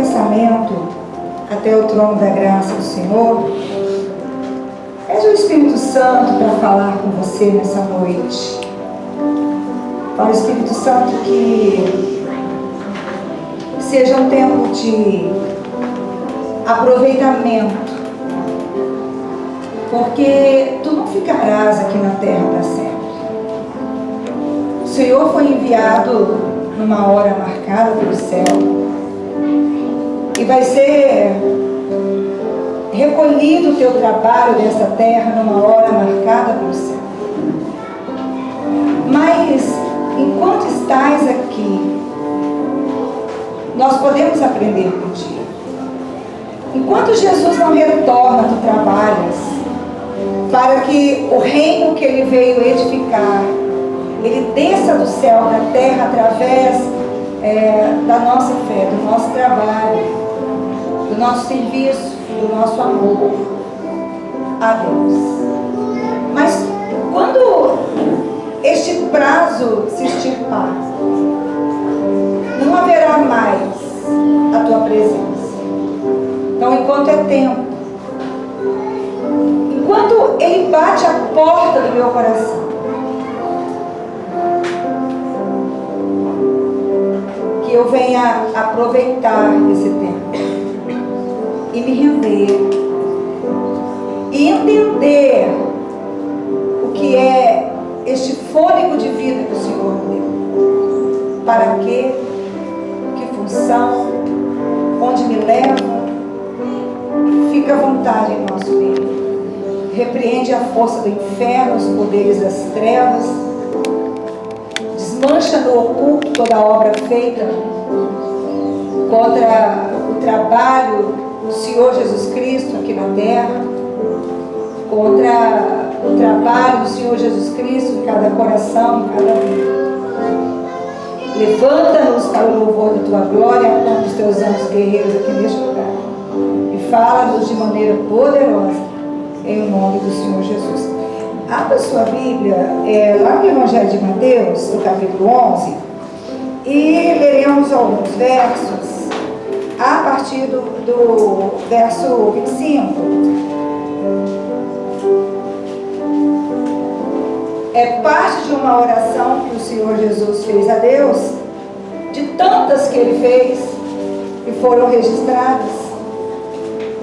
pensamento até o trono da graça do Senhor. Pede o Espírito Santo para falar com você nessa noite. Para o Espírito Santo que seja um tempo de aproveitamento, porque tu não ficarás aqui na terra para sempre. O Senhor foi enviado numa hora marcada pelo céu e vai ser recolhido o teu trabalho dessa terra numa hora marcada pelo céu. Mas enquanto estás aqui, nós podemos aprender contigo. Enquanto Jesus não retorna, tu trabalhas para que o reino que ele veio edificar, ele desça do céu na terra através da nossa fé, do nosso trabalho, do nosso serviço, do nosso amor a Deus. Mas quando este prazo se extirpar, não haverá mais a tua presença. Então, enquanto é tempo, enquanto ele bate a porta do meu coração, que eu venha aproveitar esse tempo e me render e entender o que é este fôlego de vida que o Senhor me deu. Para quê? Que função? Onde me leva? Fica à vontade em nosso meio. Repreende a força do inferno, os poderes das trevas. Desmancha no oculto toda a obra feita contra o trabalho do Senhor Jesus Cristo aqui na terra, contra o trabalho do Senhor Jesus Cristo em cada coração, em cada vida. Levanta-nos para o louvor da tua glória, com os teus anjos guerreiros aqui neste lugar, e fala-nos de maneira poderosa em nome do Senhor Jesus. Abra sua Bíblia lá no Evangelho de Mateus, no capítulo 11, e leremos alguns versos a partir do verso 25. É parte de uma oração que o Senhor Jesus fez a Deus, de tantas que ele fez e foram registradas.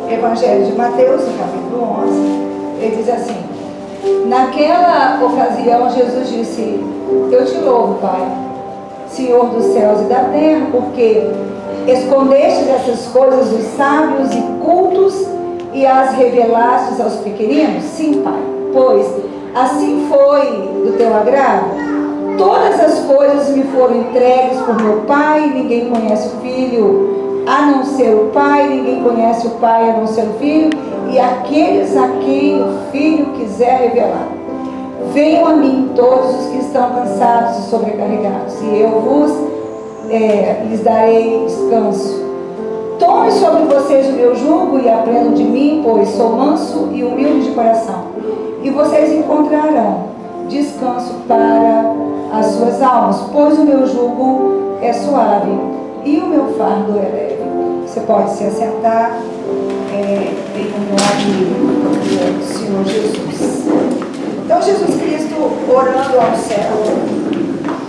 Evangelho de Mateus, no capítulo 11, ele diz assim: naquela ocasião Jesus disse: eu te louvo, Pai, Senhor dos céus e da terra, porque escondestes essas coisas dos sábios e cultos e as revelastes aos pequeninos? Sim, Pai, pois assim foi do teu agrado. Todas as coisas me foram entregues por meu Pai, ninguém conhece o Filho a não ser o Pai, ninguém conhece o Pai a não ser o Filho, e aqueles a quem o Filho quiser revelar. Venham a mim todos os que estão cansados e sobrecarregados, e eu lhes darei descanso. Tomem sobre vocês o meu jugo e aprendam de mim, pois sou manso e humilde de coração, e vocês encontrarão descanso para as suas almas, pois o meu jugo é suave e o meu fardo é leve. Você pode se assentar em nome do Senhor Jesus. Então, Jesus Cristo, orando ao céu,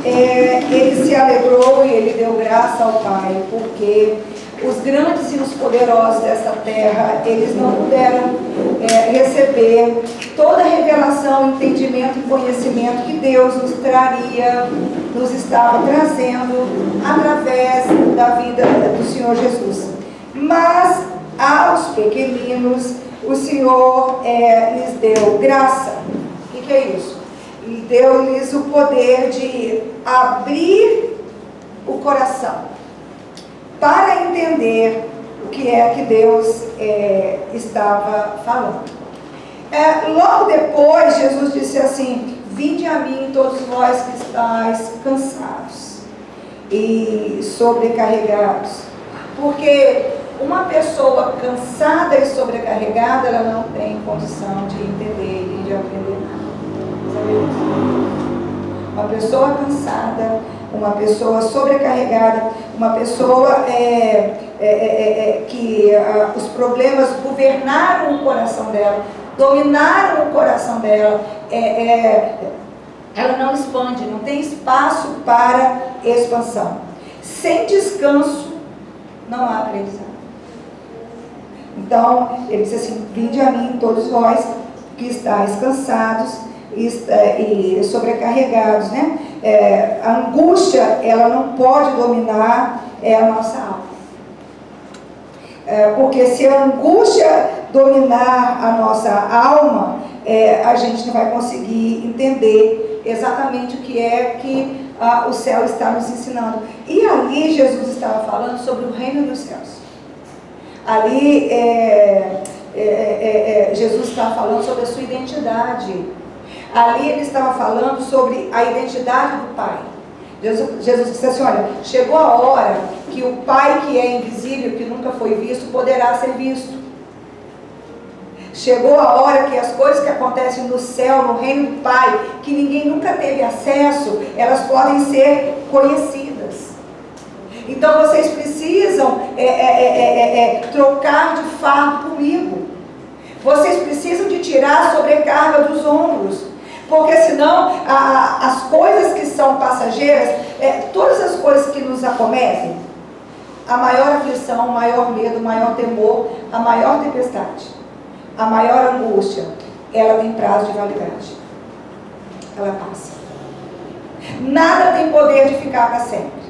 ele se alegrou e ele deu graça ao Pai, porque os grandes e os poderosos dessa terra, eles não puderam receber toda a revelação, entendimento e conhecimento que Deus nos traria, nos estava trazendo através da vida do Senhor Jesus. Mas aos pequeninos o Senhor lhes deu graça. O que é isso? Ele deu-lhes o poder de abrir o coração para entender o que é que Deus estava falando. Logo depois, Jesus disse assim: vinde a mim todos vós que estáis cansados e sobrecarregados. Porque uma pessoa cansada e sobrecarregada, ela não tem condição de entender e de aprender nada. Sabe isso? Uma pessoa cansada, uma pessoa sobrecarregada, uma pessoa que os problemas governaram o coração dela, dominaram o coração dela. Ela não expande, não tem espaço para expansão. Sem descanso, não há aprendizado. Então, ele diz assim: vinde a mim todos vós que estáis cansados e sobrecarregados, né? A angústia, ela não pode dominar a nossa alma. Porque se a angústia dominar a nossa alma, a gente não vai conseguir entender exatamente o que é que o céu está nos ensinando. E ali Jesus estava falando sobre o reino dos céus. Ali Jesus estava falando sobre a sua identidade. Ali ele estava falando sobre a identidade do Pai. Jesus disse assim: olha, chegou a hora que o Pai que é invisível, que nunca foi visto, poderá ser visto. Chegou a hora que as coisas que acontecem no céu, no reino do Pai, que ninguém nunca teve acesso, elas podem ser conhecidas. Então vocês precisam trocar de fardo comigo. Vocês precisam de tirar a sobrecarga dos ombros. Porque senão as coisas que são passageiras, todas as coisas que nos acometem, a maior aflição, o maior medo, o maior temor, a maior tempestade, a maior angústia, ela tem prazo de validade. Ela passa. Nada tem poder de ficar para sempre.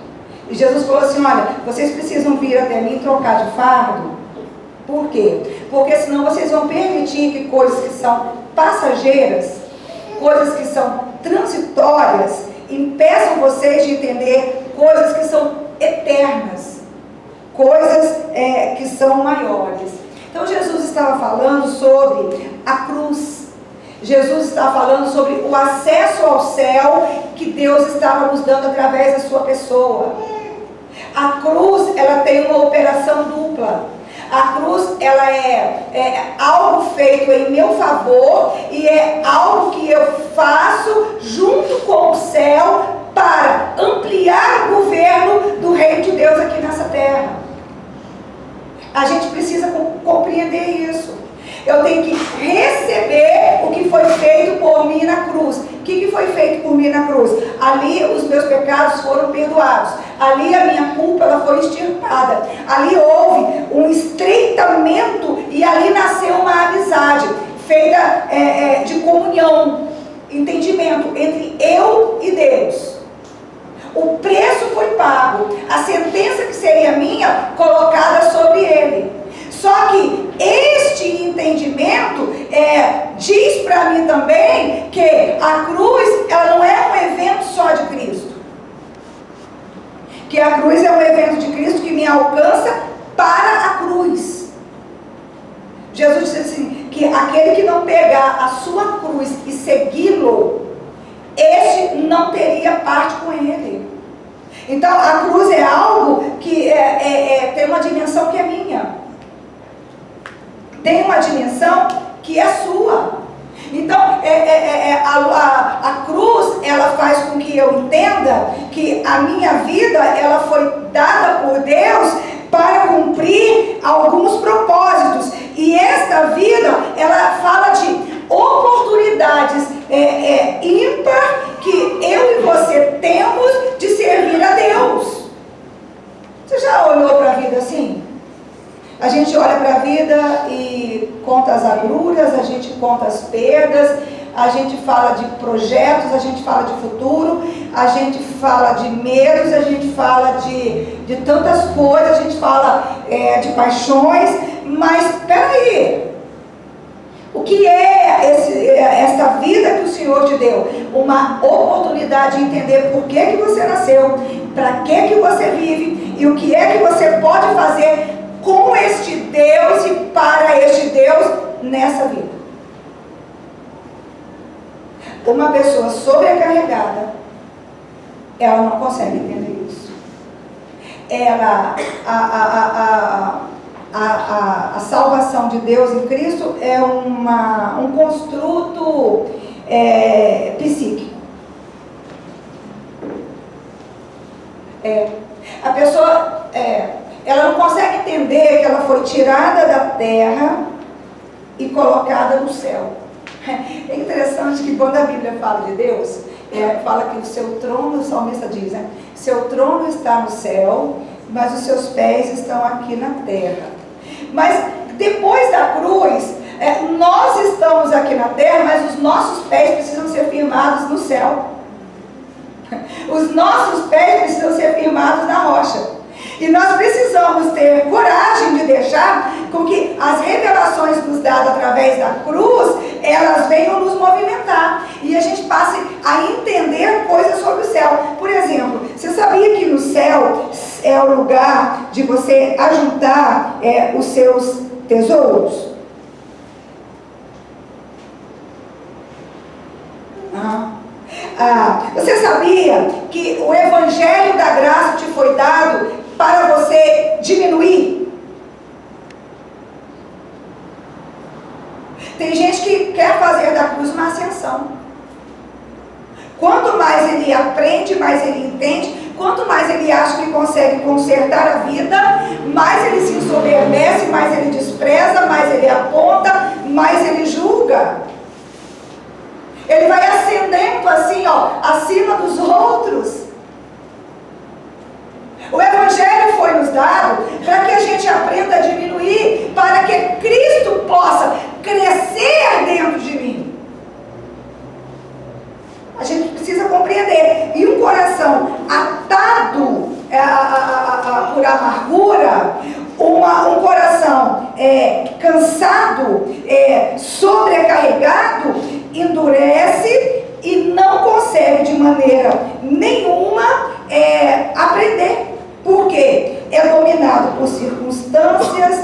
E Jesus falou assim: olha, vocês precisam vir até mim trocar de fardo. Por quê? Porque senão vocês vão permitir que coisas que são passageiras, coisas que são transitórias, impeçam vocês de entender coisas que são eternas, coisas que são maiores. Então Jesus estava falando sobre a cruz. Jesus estava falando sobre o acesso ao céu que Deus estava nos dando através da sua pessoa. A cruz, ela tem uma operação dupla. A cruz, ela é algo feito em meu favor e é algo que eu faço junto com o céu para ampliar o governo do reino de Deus aqui nessa terra. A gente precisa compreender isso. Eu tenho que receber o que foi feito por mim na cruz. O que foi feito por mim na cruz? Ali os meus pecados foram perdoados. Ali a minha culpa ela foi extirpada. Ali houve um estreitamento e ali nasceu uma amizade feita de comunhão, entendimento entre eu e Deus. O preço foi pago. A sentença que seria minha, colocada sobre ele. Só que este entendimento diz para mim também que a cruz, ela não é um evento só de Cristo. Que a cruz é um evento de Cristo que me alcança para a cruz. Jesus disse assim, que aquele que não pegar a sua cruz e segui-lo, este não teria parte com ele. Então a cruz é algo que tem uma dimensão que é minha. Tem uma dimensão que é sua. Então, a cruz, ela faz com que eu entenda que a minha vida, ela foi dada por Deus para cumprir alguns propósitos. E esta vida, ela fala de oportunidades ímpar que eu e você temos de servir a Deus. Você já olhou para a vida assim? A gente olha para a vida e conta as agruras, a gente conta as perdas, a gente fala de projetos, a gente fala de futuro, a gente fala de medos, a gente fala de tantas coisas, a gente fala de paixões, mas espera aí, o que é esta vida que o Senhor te deu? Uma oportunidade de entender por que você nasceu, para que você vive e o que é que você pode fazer com este Deus e para este Deus nessa vida. Uma pessoa sobrecarregada, ela não consegue entender isso. A salvação de Deus em Cristo é um construto psíquico. A pessoa, ela não consegue entender que ela foi tirada da terra e colocada no céu. É interessante que quando a Bíblia fala de Deus, fala que o seu trono, o salmista diz, né? Seu trono está no céu, mas os seus pés estão aqui na terra. Mas depois da cruz, nós estamos aqui na terra, mas os nossos pés precisam ser firmados no céu. Os nossos pés precisam ser firmados na rocha. E nós precisamos ter coragem de deixar com que as revelações nos dadas através da cruz, elas venham nos movimentar. E a gente passe a entender coisas sobre o céu. Por exemplo, você sabia que no céu é o lugar de você ajuntar os seus tesouros? Você sabia que o Evangelho da Graça te foi dado para você diminuir? Tem gente que quer fazer da cruz uma ascensão. Quanto mais ele aprende, mais ele entende, quanto mais ele acha que consegue consertar a vida, mais ele se ensoberbece, mais ele despreza, mais ele aponta, mais ele julga. Ele vai ascendendo assim, acima dos outros. O Evangelho foi nos dado para que a gente aprenda a diminuir, para que Cristo possa crescer dentro de mim. A gente precisa compreender. E um coração atado por amargura, um coração cansado, sobrecarregado, endurece e não consegue de maneira nenhuma aprender. Por quê? É dominado por circunstâncias,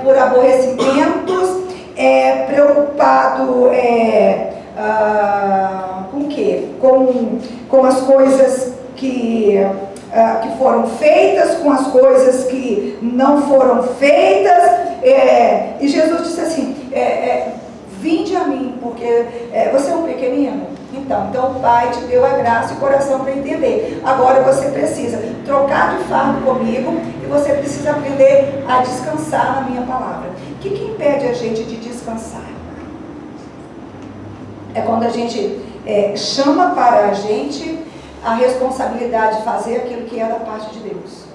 por aborrecimentos, preocupado com o quê? Com as coisas que foram feitas, com as coisas que não foram feitas. E Jesus disse assim, vinde a mim, porque você é um pequenino. Então o Pai te deu a graça e o coração para entender. Agora você precisa trocar de fardo comigo e você precisa aprender a descansar na minha palavra. O que impede a gente de descansar? É quando a gente chama para a gente a responsabilidade de fazer aquilo que é da parte de Deus.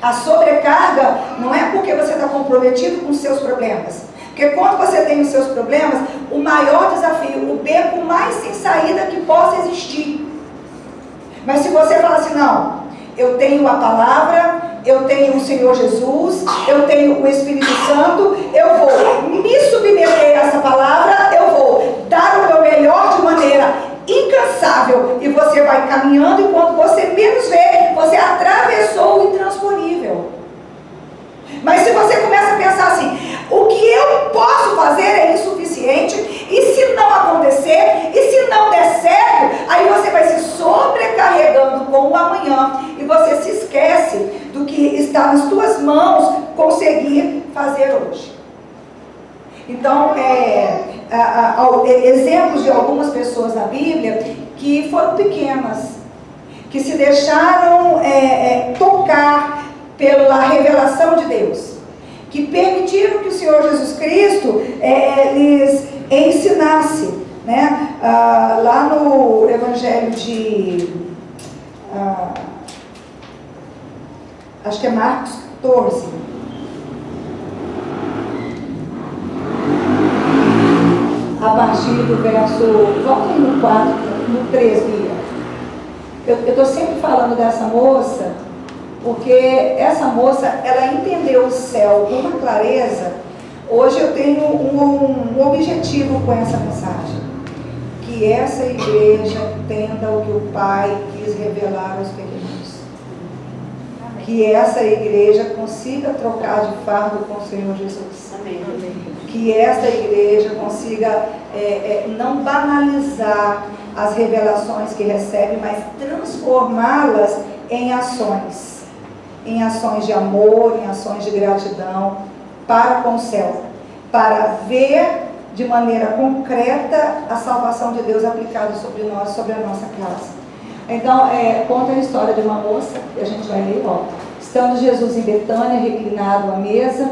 A sobrecarga não é porque você está comprometido com os seus problemas. Porque quando você tem os seus problemas, o maior desafio, o beco mais sem saída que possa existir. Mas se você falar assim, não, eu tenho a palavra, eu tenho o Senhor Jesus, eu tenho o Espírito Santo, eu vou me submeter a essa palavra, eu vou dar o meu melhor de maneira incansável, e você vai caminhando, e quando você menos vê, você atravessou o intransponível. Mas se você começa a pensar assim, o que eu posso fazer é insuficiente, e se não acontecer, e se não der certo, aí você vai se sobrecarregando com o amanhã, e você se esquece do que está nas tuas mãos conseguir fazer hoje. Então, exemplos de algumas pessoas na Bíblia que foram pequenas, que se deixaram tocar pela revelação de Deus, que permitiram que o Senhor Jesus Cristo lhes ensinasse, né? Lá no Evangelho de acho que é Marcos 14, a partir do verso, volta aí no 4, no 3, Bia. Eu estou sempre falando dessa moça, porque essa moça, ela entendeu o céu com uma clareza. Hoje eu tenho um objetivo com essa mensagem, que essa igreja entenda o que o Pai quis revelar aos pequeninos. Que essa igreja consiga trocar de fardo com o Senhor Jesus. Amém. Que essa igreja consiga não banalizar as revelações que recebe, mas transformá-las em ações de amor, em ações de gratidão para com o céu, para ver de maneira concreta a salvação de Deus aplicada sobre nós, sobre a nossa casa. Então, conta a história de uma moça, que a gente vai ler, ó. Estando Jesus em Betânia, reclinado à mesa,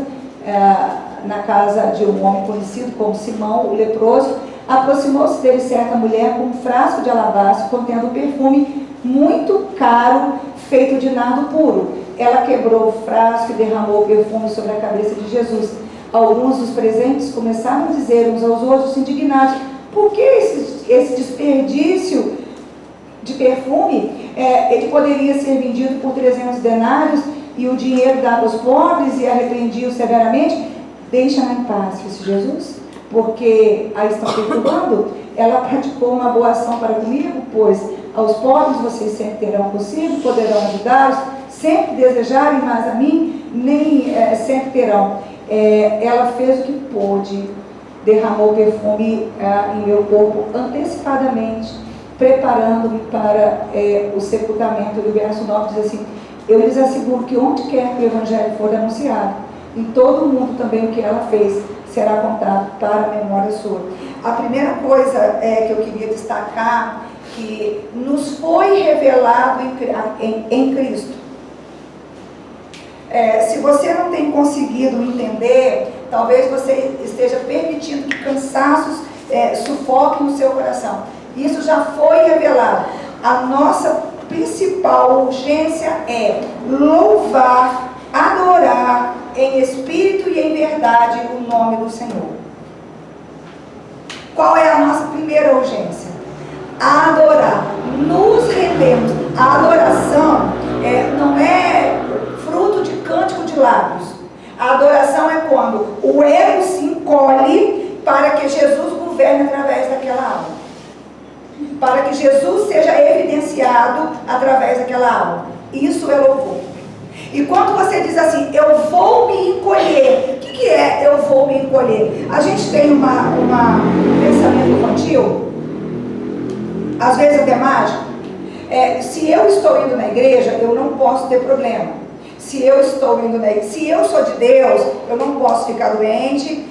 na casa de um homem conhecido como Simão, o leproso, aproximou-se dele certa mulher com um frasco de alabastro contendo perfume muito caro, feito de nardo puro. Ela quebrou o frasco e derramou o perfume sobre a cabeça de Jesus. Alguns dos presentes começaram a dizer uns aos outros, indignados: por que esse desperdício de perfume? Ele poderia ser vendido por 300 denários e o dinheiro dado aos pobres, e a repreendiam severamente. Deixa-na em paz, disse Jesus, porque a estão perturbando. Ela praticou uma boa ação para comigo, pois aos pobres vocês sempre terão consigo, poderão ajudá-los, sempre desejarem, mas a mim nem sempre terão. Ela fez o que pôde, derramou perfume em meu corpo antecipadamente, preparando-me para o sepultamento. Do verso 9 diz assim: eu lhes asseguro que onde quer que o Evangelho for anunciado, em todo o mundo também o que ela fez será contado para a memória sua. A primeira coisa que eu queria destacar, que nos foi revelado em Cristo. Se você não tem conseguido entender, talvez você esteja permitindo que cansaços sufoquem o seu coração. Isso já foi revelado. A nossa principal urgência é louvar, adorar em espírito e em verdade o nome do Senhor. Qual é a nossa primeira urgência? Adorar, nos rendemos. A adoração não é fruto de cântico de lábios. A adoração é quando o ego se encolhe para que Jesus governe através daquela alma, para que Jesus seja evidenciado através daquela alma. Isso é louvor. E quando você diz assim, eu vou me encolher, o que é eu vou me encolher? A gente tem um pensamento infantil, às vezes até mágico. Se eu estou indo na igreja, eu não posso ter problema. Se eu estou indo na igreja, se eu sou de Deus, eu não posso ficar doente,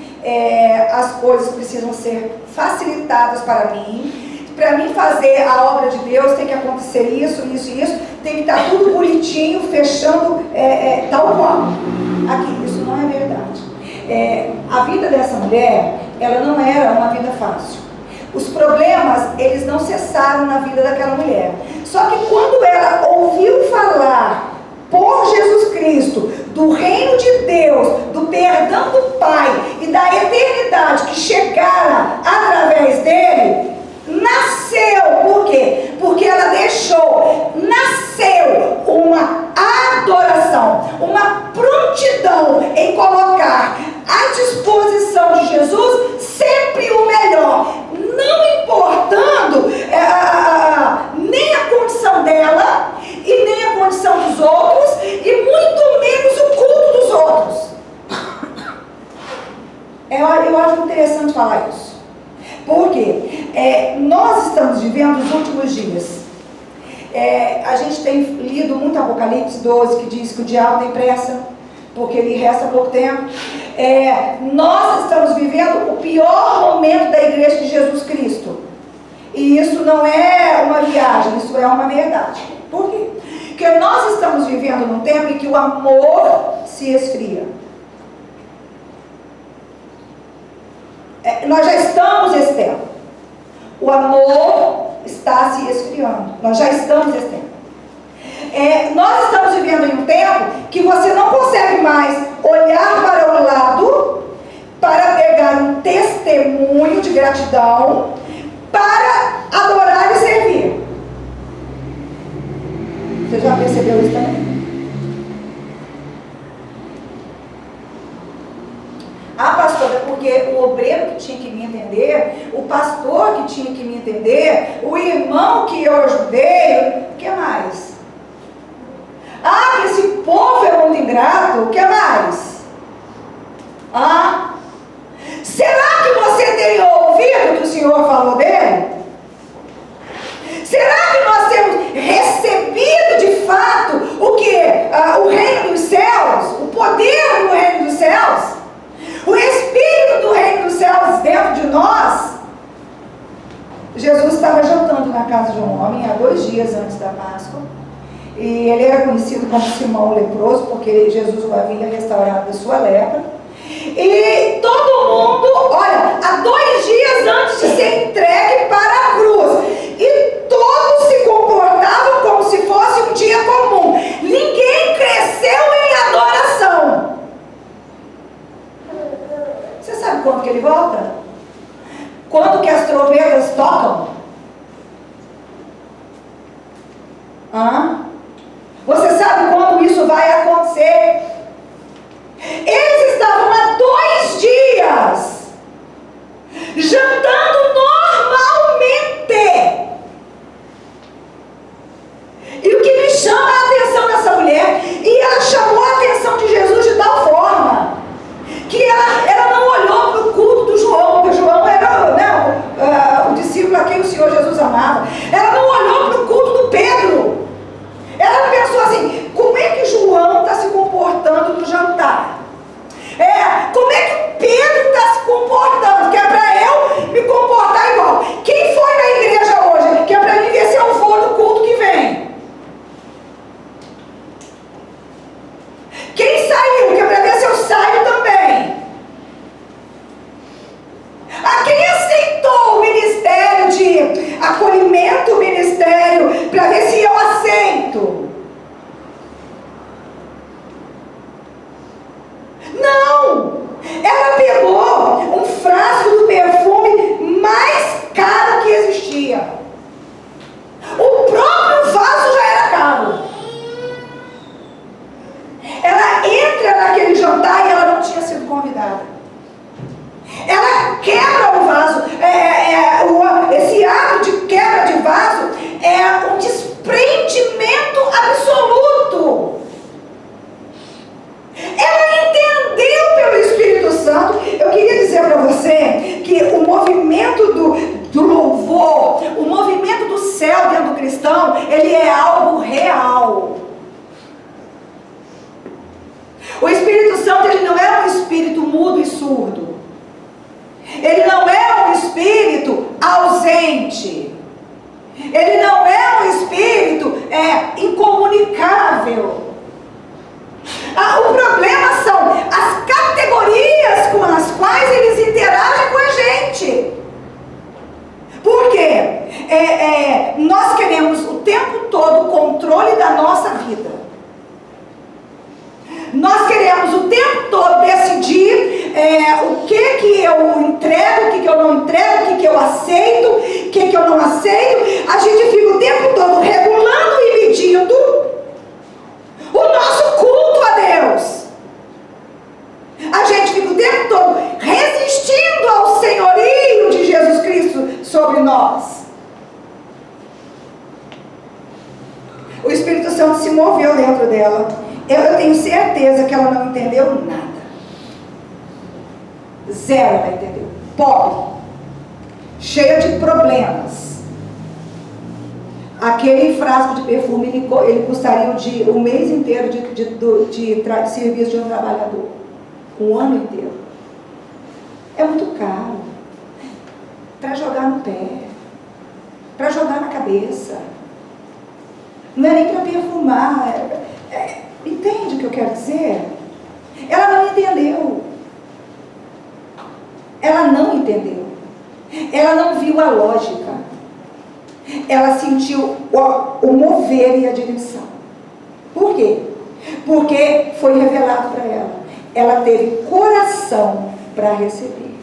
as coisas precisam ser facilitadas para mim. Para mim fazer a obra de Deus tem que acontecer isso, isso e isso, tem que estar tudo bonitinho, fechando tal qual. Aqui, isso não é verdade. A vida dessa mulher, ela não era uma vida fácil. Os problemas, eles não cessaram na vida daquela mulher. Só que quando ela ouviu falar por Jesus Cristo, do reino de Deus, do perdão do Pai e da eternidade que chegara através dele, nasceu. Por quê? Porque ela nasceu uma adoração, uma prontidão em colocar à disposição de Jesus sempre o melhor, não importando nem a condição dela e nem a condição dos outros, e muito menos o culto dos outros. Eu acho interessante falar isso. Porque nós estamos vivendo os últimos dias. A gente tem lido muito Apocalipse 12, que diz que o diabo tem pressa, porque lhe resta pouco tempo. Nós estamos vivendo o pior momento da igreja de Jesus Cristo. E isso não é uma viagem, isso é uma verdade. Por quê? Porque nós estamos vivendo num tempo em que o amor se esfria. Nós já estamos nesse tempo. O amor está se esfriando. Nós já estamos nesse tempo. Nós estamos vivendo em um tempo que você não consegue mais olhar para o lado para pegar um testemunho de gratidão para adorar e servir. Você já percebeu isso também? Pastora, porque o obreiro que tinha que me entender, o pastor que tinha que me entender, o irmão que eu ajudei, o que mais? Que esse povo é muito ingrato, o que mais? Será que você tem ouvido o que o Senhor falou dele? Será que nós temos recebido de fato o que? O reino dos céus, o poder do reino dos céus? O Espírito do reino dos céus dentro de casa de um homem há 2 dias antes da Páscoa. E ele era conhecido como Simão o leproso, porque Jesus o havia restaurado da sua lepra. E todo mundo, olha, há 2 dias antes de ser entregue para a cruz, e todos se comportavam como se fosse um dia comum. Ninguém cresceu em adoração. Você sabe quando que ele volta? Quando que as trombetas tocam? Você sabe quando isso vai acontecer? Eles estavam há 2 dias jantando normalmente. E o que me chama a atenção dessa mulher, e ela chamou a atenção de Jesus de tal forma que ela não olhou para o culto do João, porque João era o discípulo a quem o Senhor Jesus amava. Ela não olhou para o culto do Pedro. Ela pensou assim: como é que João está se comportando no jantar? Como é que Pedro está se comportando? Que é para eu me comportar igual. Quem foi na igreja hoje? Que é para mim ver se eu vou no culto que vem. Quem saiu? Que é para ver se eu saio também. Quem aceitou o ministério de acolhimento, o ministério, para ver se eu aceito? Não! Ela pegou um frasco do perfume mais caro que existia. O próprio vaso já era caro. Ela entra naquele jantar e ela não tinha sido convidada. Ela quebra o vaso. Esse ato de quebra de vaso é um desprendimento absoluto. Ela entendeu pelo Espírito Santo. Eu queria dizer para você que o movimento do louvor, o movimento do céu dentro do cristão, ele é algo real. O Espírito Santo, ele não é um espírito mudo e surdo. Ele não é um espírito ausente. Ele não é um espírito incomunicável. O problema são as categorias com as quais eles interagem com a gente. Por quê? Nós queremos o tempo todo o controle da nossa vida. Nós queremos o tempo todo decidir o que eu entrego, o que eu não entrego, o que eu aceito, o que eu não aceito. A gente fica o tempo todo regulando e medindo o nosso culto a Deus. A gente fica o tempo todo resistindo ao senhorio de Jesus Cristo sobre nós. O Espírito Santo se moveu dentro dela. Eu tenho certeza que ela não entendeu nada. Zero ela entendeu. Pobre. Cheia de problemas. Aquele frasco de perfume, ele custaria um mês inteiro de serviço de um trabalhador. Um ano inteiro. É muito caro. Para jogar no pé. Para jogar na cabeça. Não é nem para perfumar. Entende o que eu quero dizer? Ela não entendeu. Ela não entendeu. Ela não viu a lógica. Ela sentiu o mover e a direção. Por quê? Porque foi revelado para ela. Ela teve coração para receber.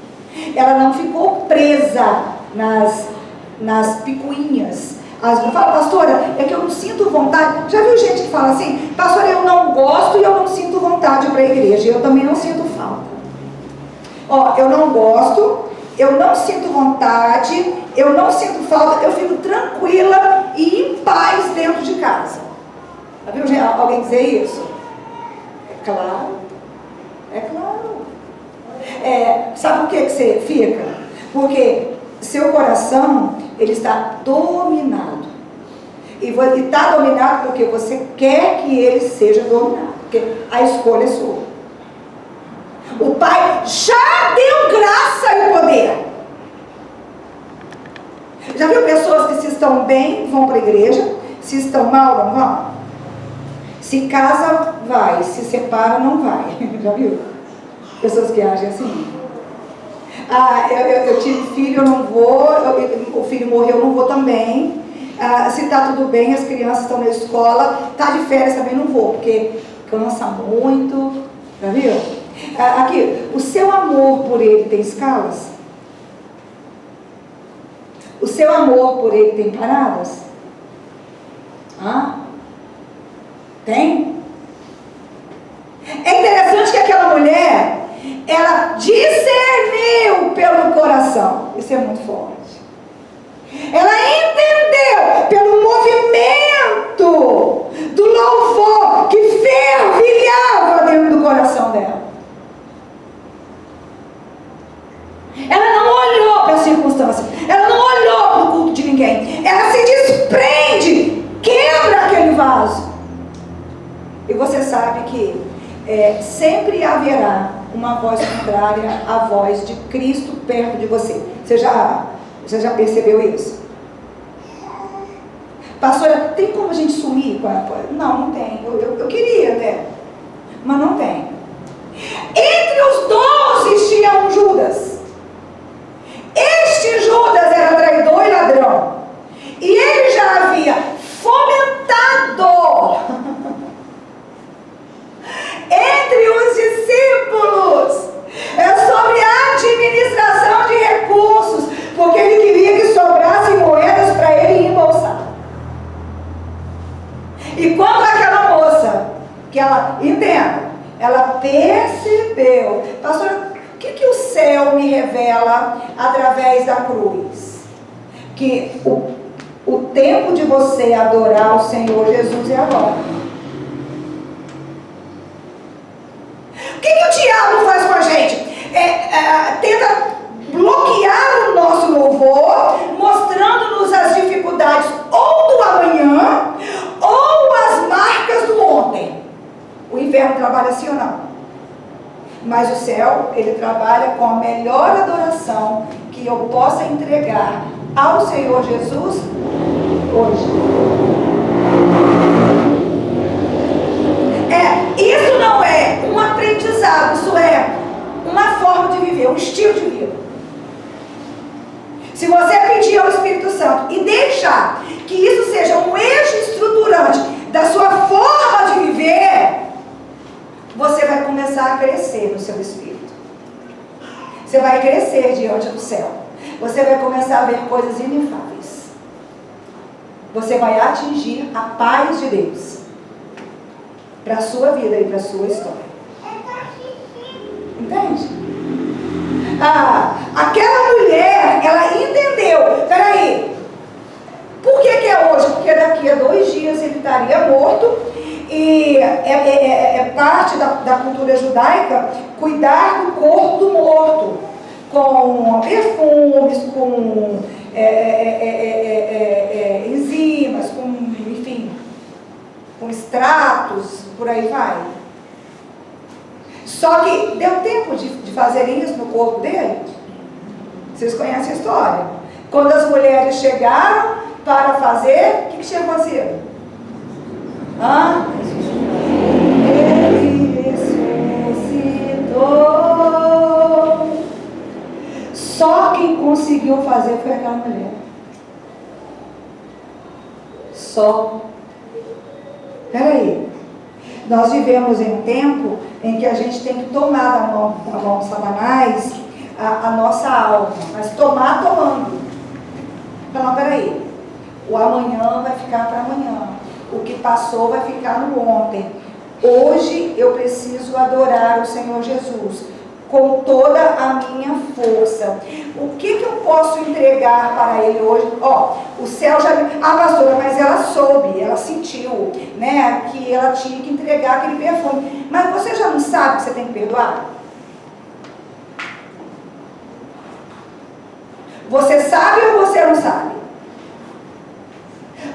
Ela não ficou presa nas picuinhas. Fala, pastora, é que eu não sinto vontade. Já viu gente que fala assim: pastora, eu não gosto e eu não sinto vontade para a igreja. Eu também não sinto falta. Eu não gosto, eu não sinto vontade, eu não sinto falta, eu fico tranquila e em paz dentro de casa. Já viu alguém dizer isso? É claro. É claro. Sabe por que você fica? Porque seu coração, ele está dominado. E está dominado porque você quer que ele seja dominado. Porque a escolha é sua. O Pai já deu graça e poder. Já viu pessoas que se estão bem, vão para a igreja, se estão mal, não vão? Se casa, vai, se separa, não vai. Já viu? Pessoas que agem assim. Eu tive filho, eu não vou, o filho morreu, eu não vou também. Se está tudo bem, as crianças estão na escola, está de férias também, não vou, porque cansa muito. Já viu? Aqui, o seu amor por ele tem escalas? O seu amor por ele tem paradas? Tem? É interessante que aquela mulher, ela discerniu pelo coração. Isso é muito forte. Ela entendeu pelo movimento do louvor que fervilhava dentro do coração dela. Ela não olhou para as circunstâncias, ela não olhou para o culto de ninguém. Ela se desprende, quebra aquele vaso. E você sabe que sempre haverá uma voz contrária à voz de Cristo perto de você. Você já percebeu isso? Pastora, tem como a gente sumir com a... Não tem. Eu queria, né? Mas não tem. Entre os 12 tinha um Judas. Este Judas era traidor e ladrão. E ele já havia fomentado entre os discípulos sobre a administração de recursos, porque ele queria que sobrassem moedas para ele embolsar. E quando aquela moça, que ela, entenda, ela percebeu, pastora, o que o céu me revela através da cruz? Que o tempo de você adorar o Senhor Jesus é agora. O que o diabo faz com a gente? Tenta bloquear o nosso louvor, mostrando-nos as dificuldades ou do amanhã, ou as marcas do ontem. O inferno trabalha assim ou não? Mas o céu, ele trabalha com a melhor adoração que eu possa entregar ao Senhor Jesus hoje. Isso não é um aprendizado, isso é uma forma de viver, um estilo de vida. Se você pedir ao Espírito Santo e deixar que isso seja um eixo estruturante da sua forma de viver, você vai começar a crescer no seu espírito. Você vai crescer diante do céu. Você vai começar a ver coisas inefáveis. Você vai atingir a paz de Deus para a sua vida e para a sua história. Entende? Aquela mulher, ela entendeu. Peraí, por que é hoje? Porque daqui a 2 dias ele estaria morto. E é parte da cultura judaica cuidar do corpo do morto, com perfumes, com enzimas, com extratos, por aí vai. Só que deu tempo de fazer isso no corpo dele? Vocês conhecem a história? Quando as mulheres chegaram para fazer, o que tinha acontecido? Ele ressuscitou. Só quem conseguiu fazer foi aquela mulher. Só. Peraí. Nós vivemos em um tempo em que a gente tem que tomar da mão de Satanás a nossa alma. Mas tomando. Então, peraí. O amanhã vai ficar para amanhã. O que passou vai ficar no ontem. Hoje eu preciso adorar o Senhor Jesus com toda a minha força. O que eu posso entregar para Ele hoje? O céu já... pastora, mas ela soube, ela sentiu, né, que ela tinha que entregar aquele perfume. Mas você já não sabe que você tem que perdoar? Você sabe ou você não sabe?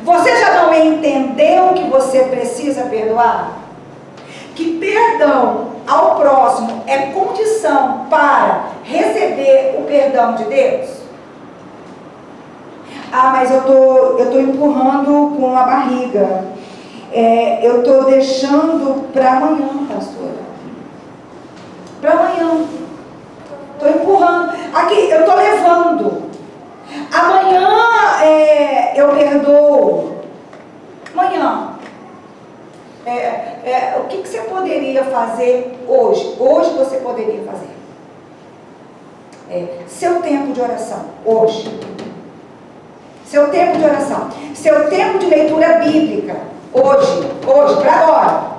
Você já não entendeu que você precisa perdoar? Que perdão ao próximo é condição para receber o perdão de Deus? Ah, mas eu tô empurrando com a barriga. Eu tô deixando para amanhã, pastora. Para amanhã. Tô empurrando. Aqui, eu tô levando. Amanhã eu perdoo. Amanhã. O que você poderia fazer hoje? Hoje você poderia fazer. Seu tempo de oração, hoje. Seu tempo de oração. Seu tempo de leitura bíblica, hoje, para agora.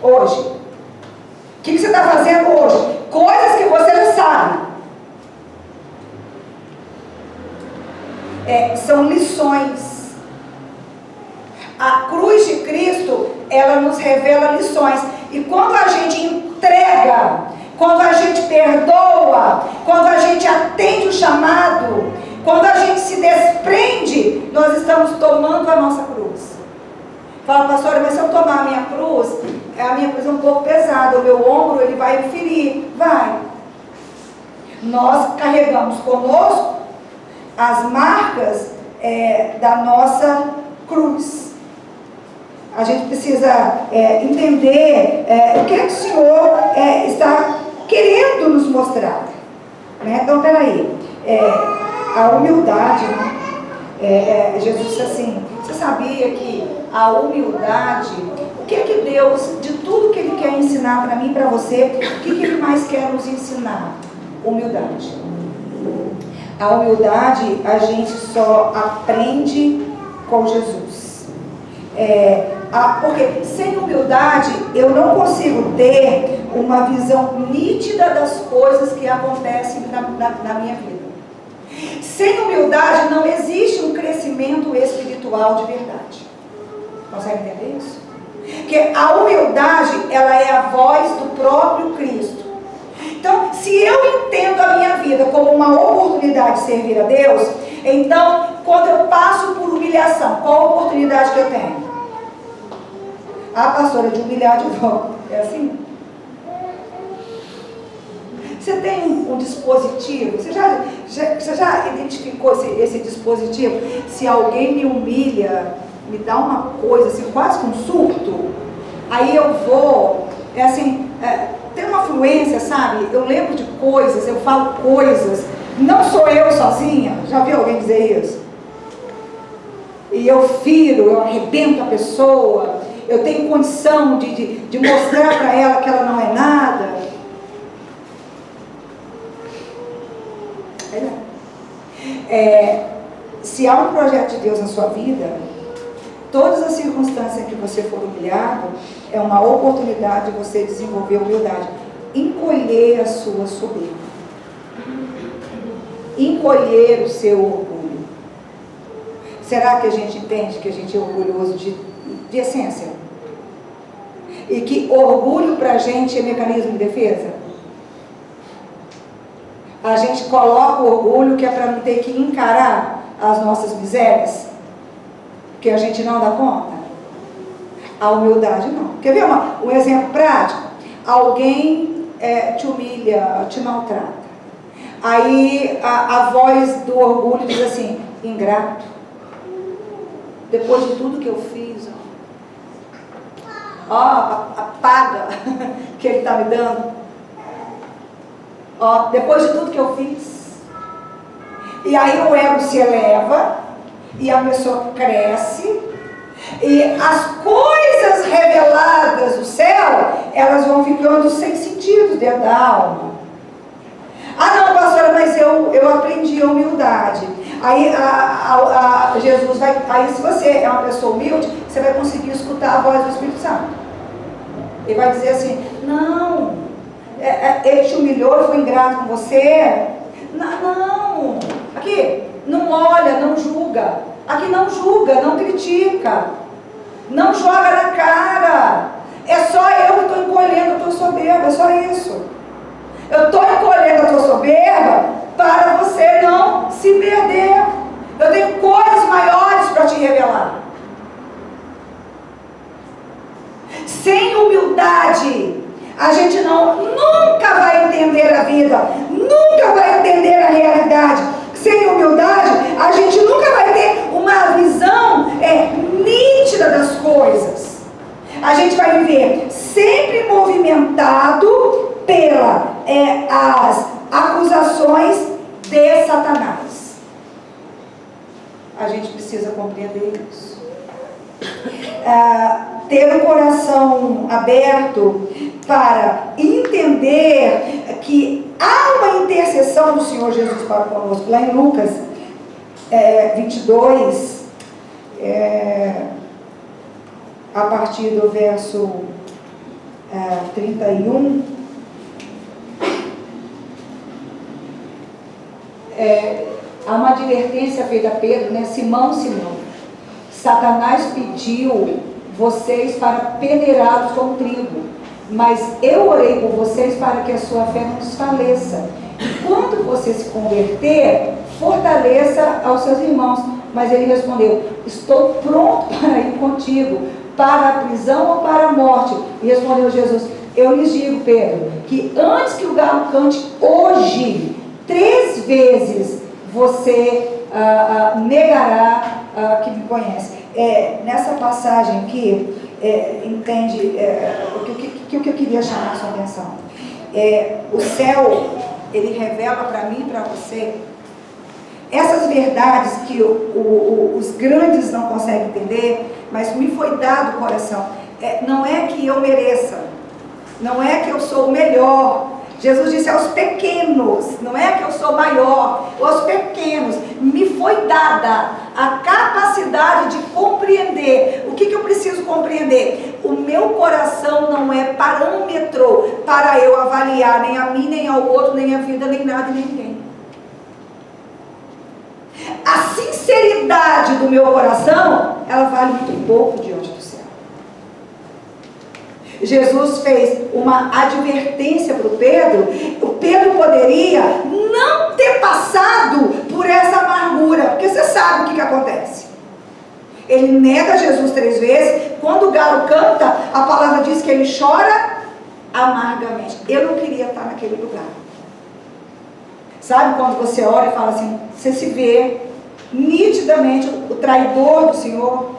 Hoje. O que você está fazendo hoje? Coisas que você já sabe. São lições. A cruz de Cristo, ela nos revela lições. E quando a gente entrega, quando a gente perdoa, quando a gente atende o chamado, quando a gente se desprende, nós estamos tomando a nossa cruz. Fala, pastora, mas se eu tomar a minha cruz é um pouco pesada, o meu ombro ele vai ferir. Vai. Nós carregamos conosco as marcas da nossa cruz. A gente precisa entender o que o Senhor está querendo nos mostrar. Né? Então, peraí. A humildade, né? Jesus disse assim, você sabia que a humildade, o que Deus, de tudo que Ele quer ensinar para mim e para você, o que Ele mais quer nos ensinar? Humildade. A humildade a gente só aprende com Jesus. Porque sem humildade eu não consigo ter uma visão nítida das coisas que acontecem na minha vida. Sem humildade não existe um crescimento espiritual de verdade. Consegue entender isso? Porque a humildade, ela é a voz do próprio Cristo. Então, se eu entendo a minha vida como uma oportunidade de servir a Deus, então, quando eu passo por humilhação, qual a oportunidade que eu tenho? Pastora, de humilhar de volta. É assim? Você tem um dispositivo? Você já identificou esse dispositivo? Se alguém me humilha, me dá uma coisa, assim, quase que um surto, aí eu vou, tem uma fluência, sabe? Eu lembro de coisas, eu falo coisas, não sou eu sozinha. Já viu alguém dizer isso? E eu firo, eu arrebento a pessoa, eu tenho condição de mostrar para ela que ela não é nada. Se há um projeto de Deus na sua vida, todas as circunstâncias em que você for humilhado, é uma oportunidade de você desenvolver humildade. Encolher a sua soberba. Encolher o seu orgulho. Será que a gente entende que a gente é orgulhoso de essência? E que orgulho pra gente é mecanismo de defesa? A gente coloca o orgulho que é para não ter que encarar as nossas misérias, que a gente não dá conta. A humildade não. Quer ver um exemplo prático? Alguém te humilha, te maltrata. Aí a voz do orgulho diz assim, ingrato. Depois de tudo que eu fiz, a paga que ele está me dando. Depois de tudo que eu fiz. E aí o ego se eleva e a pessoa cresce e as coisas reveladas do céu, elas vão ficando sem sentido dentro da alma. Não, pastora, mas eu aprendi a humildade. Aí Jesus vai, aí se você é uma pessoa humilde, você vai conseguir escutar a voz do Espírito Santo. Ele vai dizer assim, não, ele te humilhou, foi ingrato com você. Não, aqui, não olha, não julga. Aqui não julga, não critica. Não joga na cara. É só eu que estou encolhendo a tua soberba, é só isso. Eu estou encolhendo a tua soberba para você não se perder. Eu tenho coisas maiores para te revelar. Sem humildade, a gente nunca vai entender a vida, nunca vai entender a realidade. Sem humildade, a gente nunca vai ter uma visão nítida das coisas. A gente vai viver sempre movimentado pelas acusações de Satanás. A gente precisa compreender isso. Ter o coração aberto para entender que há uma intercessão do Senhor Jesus para conosco. Lá em Lucas 22, a partir do verso 31, há uma advertência feita a Pedro, né? Simão, Satanás pediu vocês para peneirá-los como trigo, mas eu orei por vocês para que a sua fé não desfaleça. E quando você se converter, fortaleça aos seus irmãos. Mas ele respondeu: estou pronto para ir contigo, para a prisão ou para a morte. E respondeu Jesus: eu lhes digo, Pedro, que antes que o galo cante hoje, 3 vezes você negará que me conhece. Nessa passagem aqui, entende o que eu queria chamar a sua atenção. O céu, ele revela para mim e para você essas verdades que os grandes não conseguem entender, mas me foi dado o coração. Não é que eu mereça, não é que eu sou o melhor. Jesus disse aos pequenos, não é que eu sou maior, aos pequenos me foi dada a capacidade de compreender. O que eu preciso compreender? O meu coração não é parâmetro para eu avaliar nem a mim, nem ao outro, nem a vida, nem nada e nem ninguém. A sinceridade do meu coração, ela vale muito pouco diante do céu. Jesus fez uma advertência para o Pedro. O Pedro poderia não ter passado por essa amargura, porque você sabe o que acontece. Ele nega Jesus 3 vezes. Quando o galo canta, a palavra diz que ele chora amargamente. Eu não queria estar naquele lugar. Sabe quando você olha e fala assim, você se vê nitidamente o traidor do Senhor?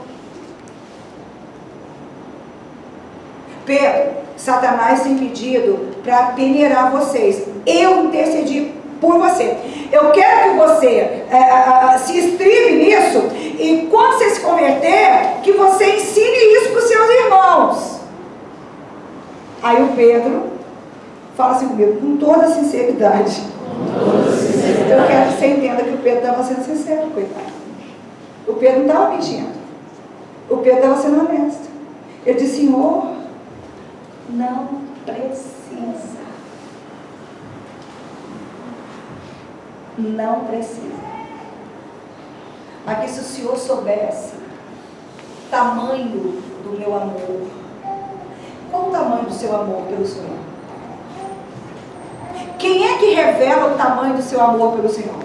Pedro, Satanás tem pedido para peneirar vocês. Eu intercedi por você. Eu quero que você se estribe nisso, e quando você se converter, que você ensine isso para os seus irmãos. Aí o Pedro fala assim comigo, com toda sinceridade. Eu quero que você entenda que o Pedro estava sendo sincero, coitado. O Pedro não estava mentindo. O Pedro estava sendo honesto. Ele disse, Senhor, não precisa. Não precisa. Aqui, se o Senhor soubesse o tamanho do meu amor, qual o tamanho do seu amor pelo Senhor? Quem é que revela o tamanho do seu amor pelo Senhor?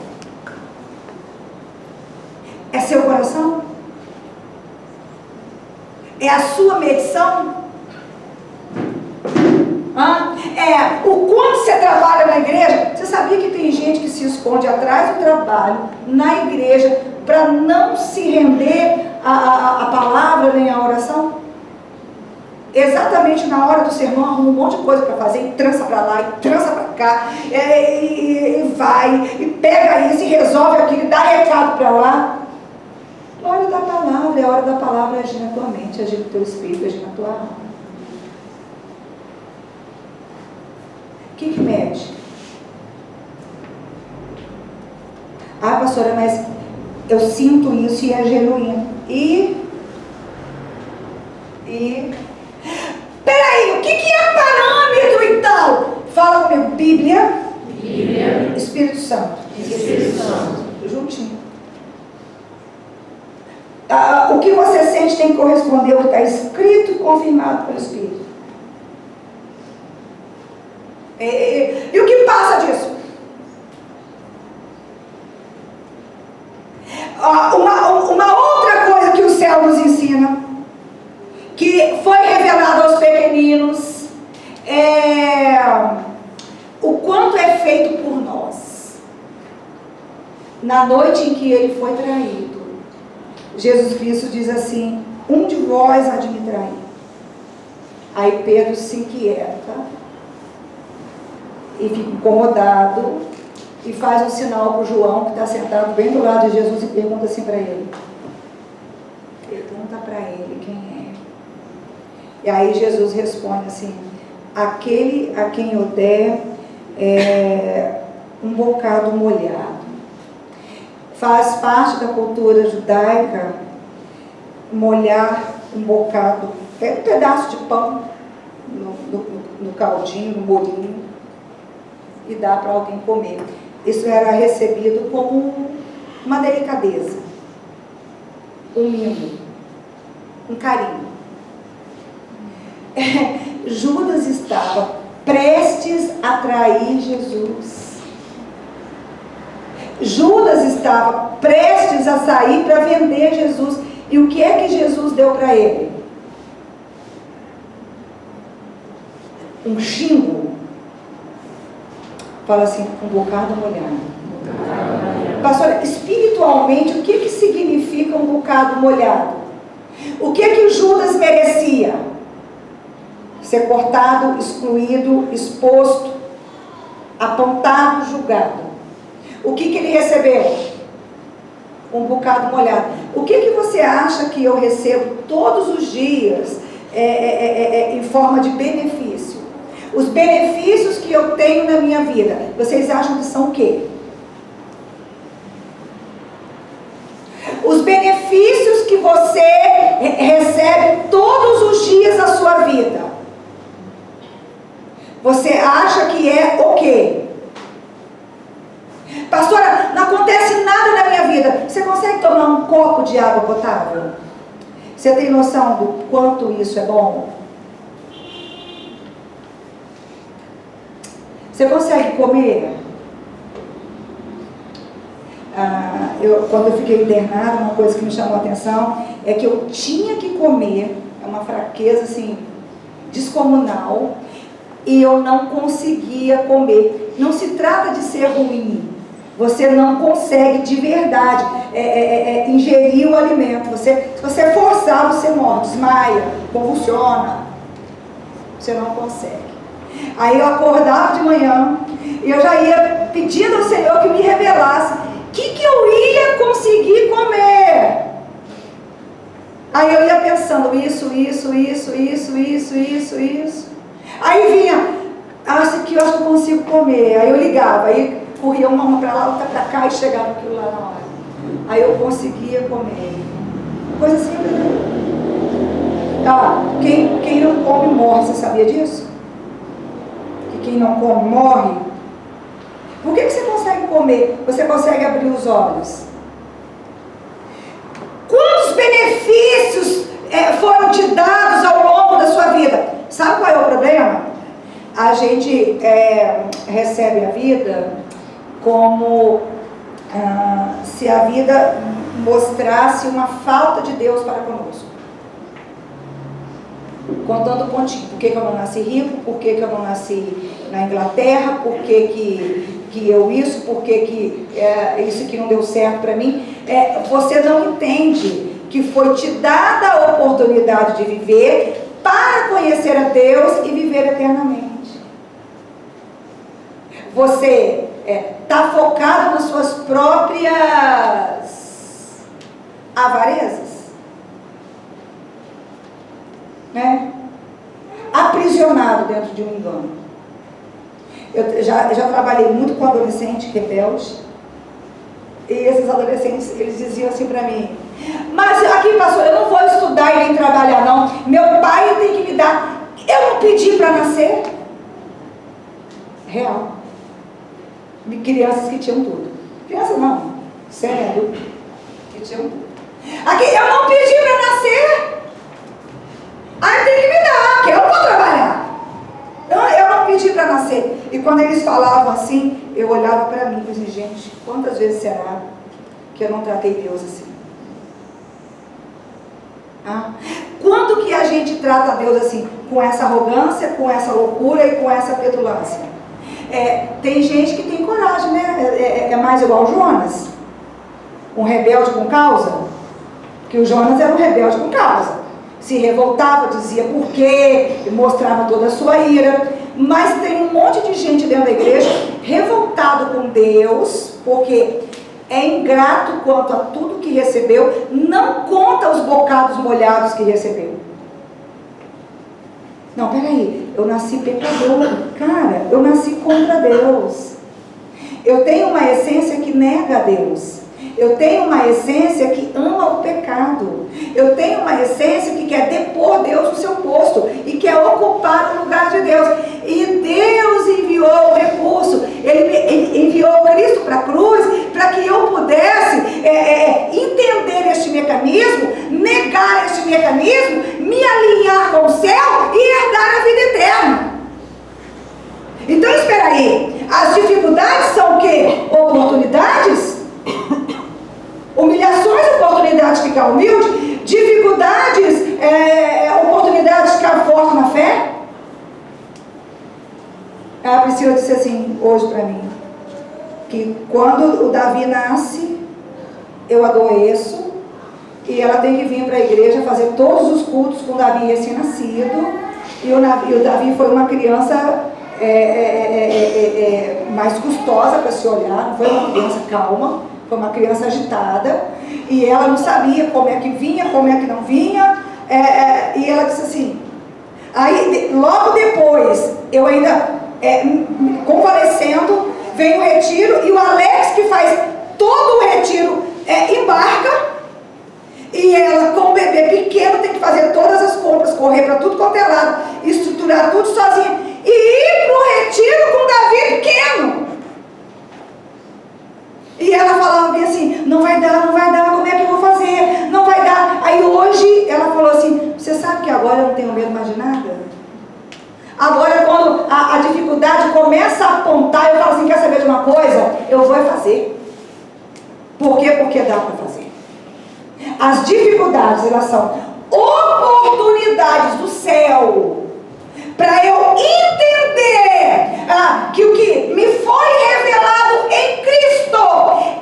É seu coração? É a sua medição? O quanto você trabalha na igreja? Você sabia que tem gente que se esconde atrás do trabalho na igreja para não se render à palavra nem à oração? Exatamente na hora do sermão arruma um monte de coisa para fazer, e trança para lá, e trança para cá, e vai, e pega isso, e resolve aquilo, e dá recado para lá. A hora da palavra, é a hora da palavra agir na tua mente, agir no teu espírito, agir na tua alma. O que mede? Pastora, mas eu sinto isso e é genuíno. Peraí, o que é parâmetro então? Fala comigo, Bíblia. Espírito Santo. Juntinho. O que você sente tem que corresponder ao que está escrito e confirmado pelo Espírito. E o que passa disso? Uma outra coisa que o céu nos ensina, que foi revelado aos pequeninos, o quanto é feito por nós. na noite em que ele foi traído, Jesus Cristo diz assim: um de vós há de me trair. Aí Pedro se inquieta e fica incomodado e faz um sinal para o João, que está sentado bem do lado de Jesus, e pergunta assim para ele. Pergunta para ele quem é. E aí Jesus responde assim: aquele a quem eu der um bocado molhado. Faz parte da cultura judaica molhar um bocado, um pedaço de pão no caldinho, no molinho, e dar para alguém comer. Isso era recebido como uma delicadeza, um mimo, um carinho. Judas estava prestes a trair Jesus. Judas estava prestes a sair para vender Jesus. E o que é que Jesus deu para ele? Um xingo. Fala assim, um bocado molhado. Pastor, espiritualmente, o que significa um bocado molhado? O que o Judas merecia? Ser cortado, excluído, exposto, apontado, julgado. O que ele recebeu? Um bocado molhado. O que você acha que eu recebo todos os dias em forma de benefício? Os benefícios que eu tenho na minha vida, vocês acham que são o quê? Os benefícios que você recebe todos os dias na sua vida, você acha que é o quê? Pastora, não acontece nada na minha vida. Você consegue tomar um copo de água potável? Você tem noção do quanto isso é bom? Você consegue comer? Quando eu fiquei internada, uma coisa que me chamou a atenção é que eu tinha que comer. É uma fraqueza assim descomunal, e eu não conseguia comer. Não se trata de ser ruim. Você não consegue de verdade ingerir o alimento. Se você forçar, você morre, desmaia, convulsiona. Você não consegue. Aí eu acordava de manhã e eu já ia pedindo ao Senhor que me revelasse o que eu ia conseguir comer. Aí eu ia pensando isso. Aí vinha, isso aqui eu acho que eu consigo comer. Aí eu ligava, aí corria uma para lá, outra para cá, e chegava aquilo lá na hora. Aí eu conseguia comer. Coisa simples, né? Quem não come morre, você sabia disso? Que quem não come morre? Por que você consegue comer? Você consegue abrir os olhos? Quantos benefícios foram te dados ao longo da sua vida? Sabe qual é o problema? A gente recebe a vida como se a vida mostrasse uma falta de Deus para conosco. Contando pontinho. Por que eu não nasci rico? Por que eu não nasci na Inglaterra? Por que eu isso? Por que isso aqui não deu certo para mim? Você não entende que foi te dada a oportunidade de viver para conhecer a Deus e viver eternamente. Você está focado nas suas próprias avarezas, né? Aprisionado dentro de um engano. Eu já trabalhei muito com adolescente rebelde, e esses adolescentes, eles diziam assim para mim: mas aqui, pastor, eu não vou estudar e nem trabalhar não, meu pai tem que me dar, eu não pedi para nascer. Real. De crianças que tinham tudo. Criança não, sério, que tinham tudo. Aqui, eu não pedi para nascer, aí tem que me dar, que eu vou trabalhar. Eu não pedi para nascer. E quando eles falavam assim, eu olhava para mim e dizia: gente, quantas vezes será que eu não tratei Deus assim? Quando que a gente trata Deus assim? Com essa arrogância, com essa loucura e com essa petulância. Tem gente que tem coragem, né? É mais igual Jonas. Um rebelde com causa? Que o Jonas era um rebelde com causa. Se revoltava, dizia por quê, mostrava toda a sua ira. Mas tem um monte de gente dentro da igreja revoltado com Deus, porque é ingrato quanto a tudo que recebeu, não conta os bocados molhados que recebeu. Não, peraí, eu nasci pecador. Cara, eu nasci contra Deus. Eu tenho uma essência que nega a Deus. Eu tenho uma essência que ama o pecado. Eu tenho uma essência que quer depor Deus no seu posto e quer ocupar o lugar de Deus. E Deus enviou o recurso. Ele enviou Cristo para a cruz para que eu pudesse entender este mecanismo, negar este mecanismo, me alinhar com o céu e herdar a vida eterna. Então espera aí, as dificuldades são o quê? Oportunidades? Humilhações, oportunidades de ficar humilde. Dificuldades, oportunidades de ficar forte na fé. A Priscila disse assim hoje para mim, que quando o Davi nasce, eu adoeço, e ela tem que vir para a igreja fazer todos os cultos com o Davi recém-nascido, e o Davi foi uma criança mais custosa para se olhar, não foi uma criança calma, foi uma criança agitada, e ela não sabia como é que vinha, como é que não vinha, e ela disse assim, aí logo depois, eu ainda convalescendo, vem o retiro, e o Alex, que faz todo o retiro, embarca, e ela com o bebê pequeno tem que fazer todas as compras, correr para tudo quanto é lado, estruturar tudo sozinha, e ir para o retiro com o Davi pequeno. E ela falava bem assim, não vai dar, como é que eu vou fazer? Não vai dar. Aí hoje ela falou assim, você sabe que agora eu não tenho medo mais de nada? Agora quando a dificuldade começa a apontar, eu falo assim, quer saber de uma coisa? Eu vou fazer. Por quê? Porque dá para fazer. As dificuldades, elas são oportunidades do céu para eu entender que o que me foi revelado em Cristo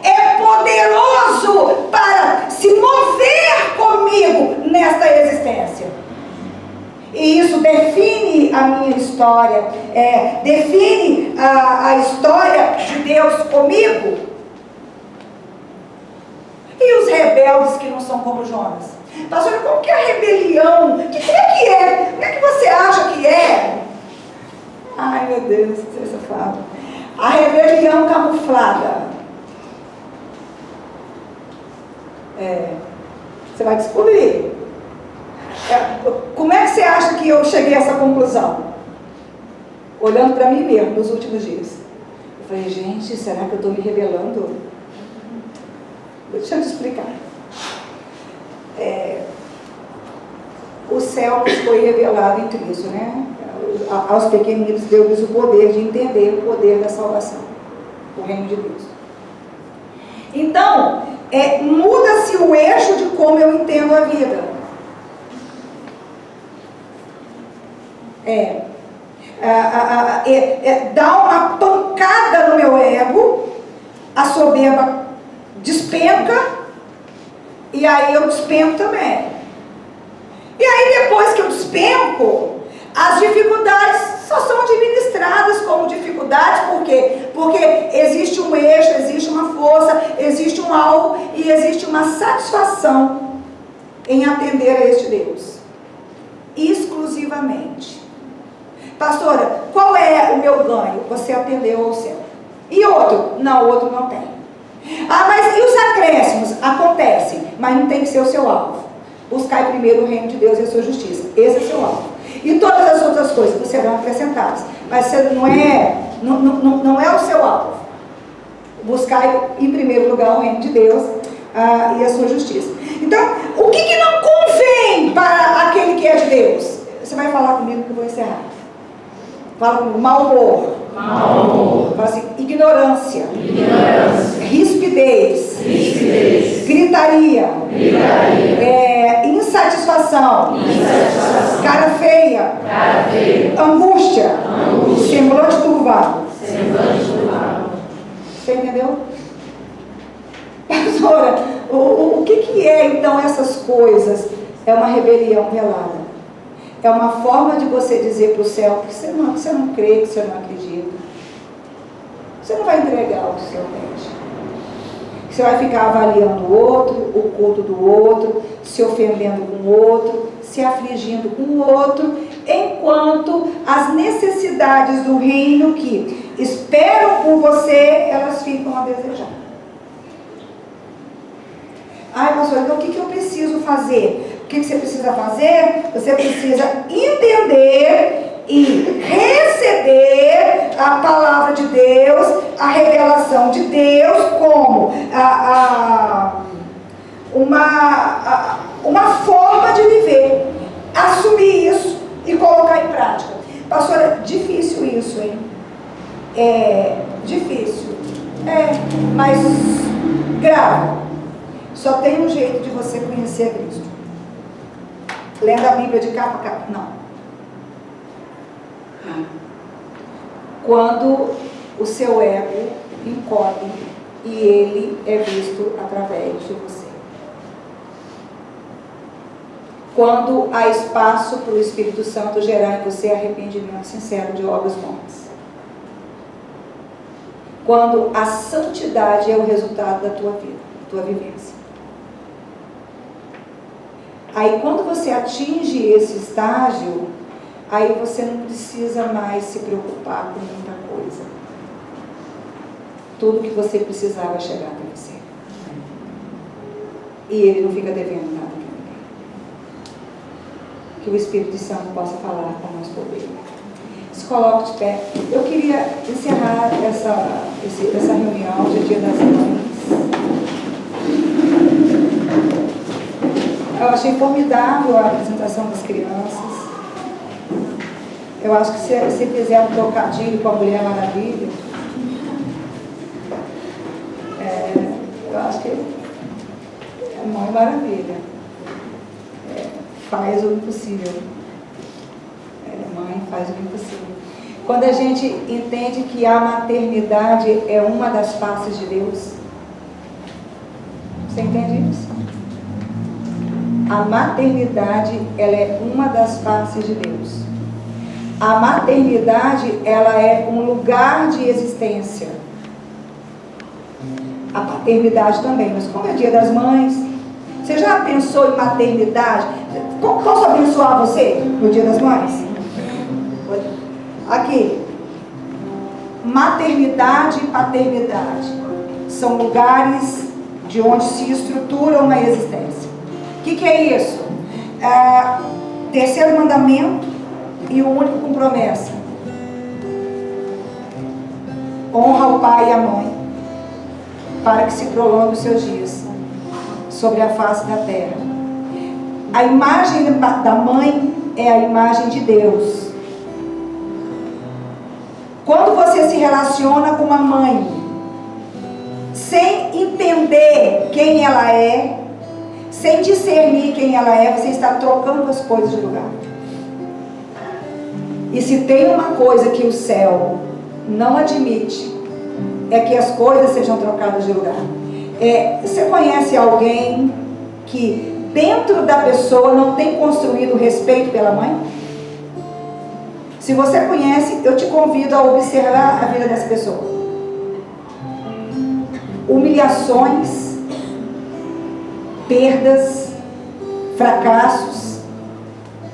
é poderoso para se mover comigo nesta existência. E isso define a minha história, define a história de Deus comigo. E os rebeldes que não são como Jonas? Pastor, qual que é a rebelião? O que é que é? O que é que você acha que é? Ai, meu Deus, não sei se eu falo. A rebelião camuflada. Você vai descobrir. Como é que você acha que eu cheguei a essa conclusão? Olhando para mim mesmo nos últimos dias. Eu falei, gente, será que eu estou me rebelando? Deixa eu te explicar. O céu nos foi revelado em Cristo, né? Aos pequeninos deu-lhes o poder de entender o poder da salvação, o reino de Deus. Então, muda-se o eixo de como eu entendo a vida. Dá uma pancada no meu ego, a soberba despenca, e aí eu despenco também. E aí depois que eu despenco, as dificuldades só são administradas como dificuldades. Por quê? Porque existe um eixo, existe uma força, existe um alvo e existe uma satisfação em atender a este Deus. Exclusivamente. Pastora, qual é o meu ganho? Você atendeu ao céu. E outro? Não, o outro não tem. Mas e os acréscimos? Acontecem, mas não tem que ser o seu alvo. Buscai primeiro o reino de Deus e a sua justiça. Esse é o seu alvo. E todas as outras coisas serão acrescentadas. Mas você não é o seu alvo. Buscai em primeiro lugar o reino de Deus e a sua justiça. Então, o que não convém para aquele que é de Deus? Você vai falar comigo que eu vou encerrar. Fala comigo, mau humor. Fala assim, ignorância. Rispidez. Gritaria. Insatisfação. Cara feia. Angústia. Semblante turvado. Você entendeu? Pastora, o que é então essas coisas? É uma rebelião velada. É uma forma de você dizer para o céu que você não crê, que você não acredita. Você não vai entregar o que o Senhor pede. Você vai ficar avaliando o outro, o culto do outro, se ofendendo com o outro, se afligindo com o outro, enquanto as necessidades do reino que esperam por você, elas ficam a desejar. Ai, pastor, então o que eu preciso fazer? O que você precisa fazer? Você precisa entender e receber a palavra de Deus, a revelação de Deus, como uma forma de viver. Assumir isso e colocar em prática. Pastora, é difícil isso, hein? É difícil. Mas grave. Só tem um jeito de você conhecer Cristo. Lendo a Bíblia de capa a capa. Não. Quando o seu ego encobre e ele é visto através de você. Quando há espaço para o Espírito Santo gerar em você arrependimento sincero de obras bons. Quando a santidade é o resultado da tua vida, da tua vivência. Aí quando você atinge esse estágio, aí você não precisa mais se preocupar com muita coisa. Tudo que você precisar vai chegar até você. E ele não fica devendo nada para ninguém. Que o Espírito Santo possa falar com nós por ele. Se coloque de pé. Eu queria encerrar essa reunião de Dia das Mães. Eu achei formidável a apresentação das crianças. Eu acho que se fizer um trocadilho com a Mulher Maravilha, eu acho que é Mãe Maravilha. Faz o impossível. Mãe faz o impossível. Quando a gente entende que a maternidade é uma das faces de Deus, você entende isso? A maternidade, ela é uma das faces de Deus. A maternidade, ela é um lugar de existência. A paternidade também, mas como é Dia das Mães, você já pensou em maternidade? Posso abençoar você no Dia das Mães? Aqui. Maternidade e paternidade são lugares de onde se estrutura uma existência. O que é isso? Terceiro mandamento e o único com promessa. Honra o pai e a mãe, para que se prolongue os seus dias sobre a face da terra. A imagem da mãe é a imagem de Deus. Quando você se relaciona com uma mãe, sem entender quem ela é, sem discernir quem ela é, você está trocando as coisas de lugar. E se tem uma coisa que o céu não admite, é que as coisas sejam trocadas de lugar. Você conhece alguém que dentro da pessoa não tem construído respeito pela mãe? Se você conhece, eu te convido a observar a vida dessa pessoa. Humilhações, perdas, fracassos,